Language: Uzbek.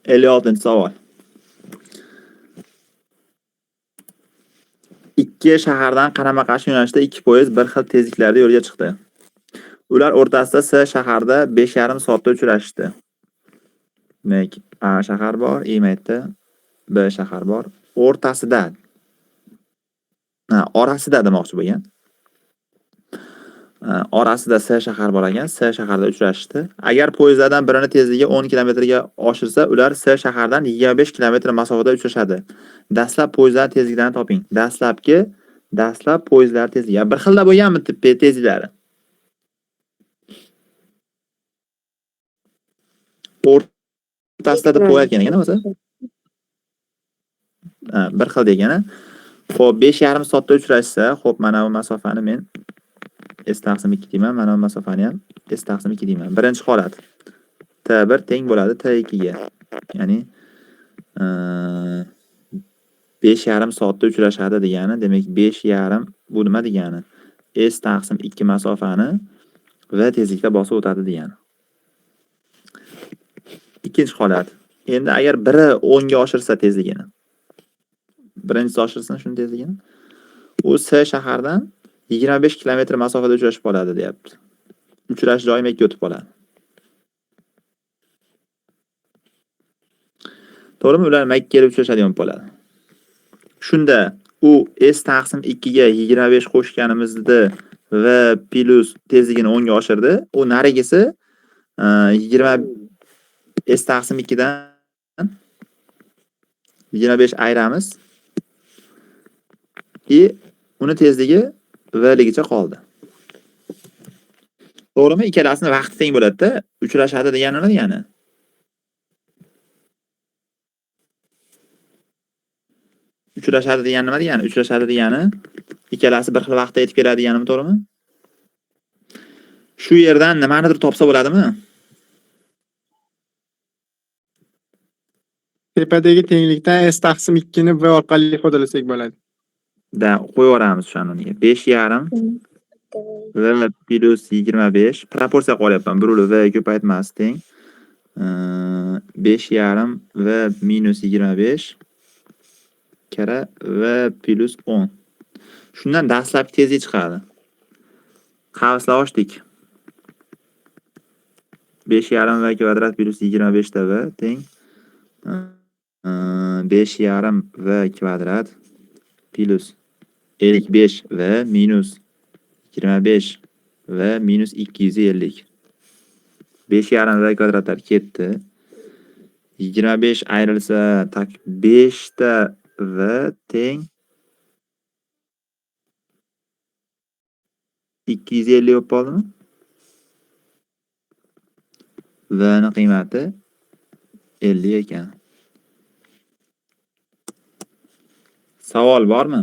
56-savol. Ikki shahardan qarama-qarshi yo'nalishda ikki poyezd bir xil tezliklarda yo'lga chiqdi. Ular o'rtasida S shaharda 5,5 soatda uchrashdi. Demak, A shahar bor, Imaytda B shahar bor. O'rtasida. Orasida demoqchi bo'lgan. Orasida S shahar bor ekan, S shaharda uchrashdi. Agar poyezdlardan birini tezligi 10 kilometrga oshirsa, ular S shahardan 25 kilometr masofada uchrashadi. Dastlab poyezdlar tezliklarini toping. Dastlab poyezdlar tezligi. Bir xilda bo'lganmi tezliklari? O'rtasida deb qo'yayotgan ekan o'zi. Bir xil degani. Xo'p, 5,5 soatda uchrashsa, xo'p, mana bu masofani men S taqsim 2 deyman, mana bu masofani ham S taqsim 2 deyman. Birinchi holat. T1 teng bo'ladi T2 ga. Ya'ni 5,5 soatda uchrashadi degani, demak 5,5 bu nima degani? S taqsim 2 masofani v tezlikda bosib o'tadi degani. Ikkinchi holat. Endi agar biri 10 ga oshirsa tezligini. Birinchisi oshirsin shuni tezligini. U S shahardan 25 kilometr masofada uchrashib qoladi, deyapti. Uchrash joyi Makka o'tib qoladi. To'g'rimi? Ular Makka kelib uchrashadigan bo'ladi. Shunda u S taqsim 2 ga 25 qo'shganimizda v plus tezligini 10 ga oshirdi. U narigisi 20 S taqsim 2 dan 25 ayramiz. Uni tezligi v ligicha qoldi. To'g'rimi? Ikkalasini vaqti teng bo'ladi-da, uchrashadi degani nima degani? Uchrashadi degani nima degani? Uchrashadi degani ikkalasi bir xil vaqtda yetib keladi deganimi, to'g'rimi? Shu yerdan nimanidir topsa bo'ladimi? Tepadagi tenglikdan S taqsim 2 ni V orqali ifodalasak bo'ladi. Qo'yib yuboramiz o'shani o'rniga. 5,5 v plus 25 proporsiya qolyapman. 1 v ko'paytmasi teng 5,5 v minus 25 kara v plus 10. Shundan dastlabki tezlik chiqadi. Qavslar ochdik. 5,5 v kvadrat plus 25 da v teng 5,5 v kvadrat plus 55 v minus 25 v minus 250. 5,5 v kvadratlar ketdi. 25 ayrilsa 5 ta v teng 250 bo'lib qoldimi? V ni qiymati 50 ekan. Savol bormi?